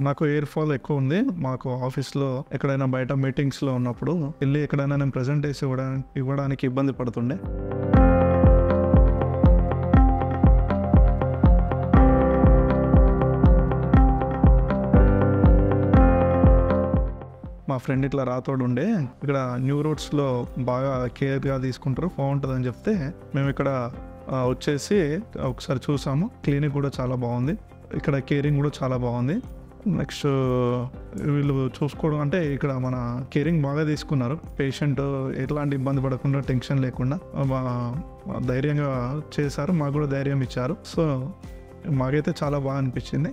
నాకు hair fall ఎక్కువ ఉంది. మాకు ఆఫీస్‌లో ఎక్కడైనా బయట మీటింగ్స్‌లో ఉన్నప్పుడు ఎళ్లి ఎక్కడైనా నేను ప్రెజెంటేషన్ ఇవ్వడానికి ఇబ్బంది పడుతుండే. మా ఫ్రెండ్ ఇట్లా రాతోడుండే ఇక్కడ న్యూ రోడ్స్‌లో బాగా కేర్‌గా తీసుకుంటారు, బావుంటదని చెప్తే మేము ఇక్కడ వచ్చేసి ఒకసారి చూసాము. క్లినిక్ కూడా చాలా బాగుంది. ఇక్కడ కేరింగ్ కూడా చాలా బాగుంది. నెక్స్ట్ వీళ్ళు చూసుకోవడం అంటే ఇక్కడ మన కేరింగ్ బాగా తీసుకున్నారు. పేషెంట్ ఎట్లాంటి ఇబ్బంది పడకుండా, టెన్షన్ లేకుండా ధైర్యంగా చేశారు. మాకు కూడా ధైర్యం ఇచ్చారు. సో మాకైతే చాలా బాగా అనిపించింది.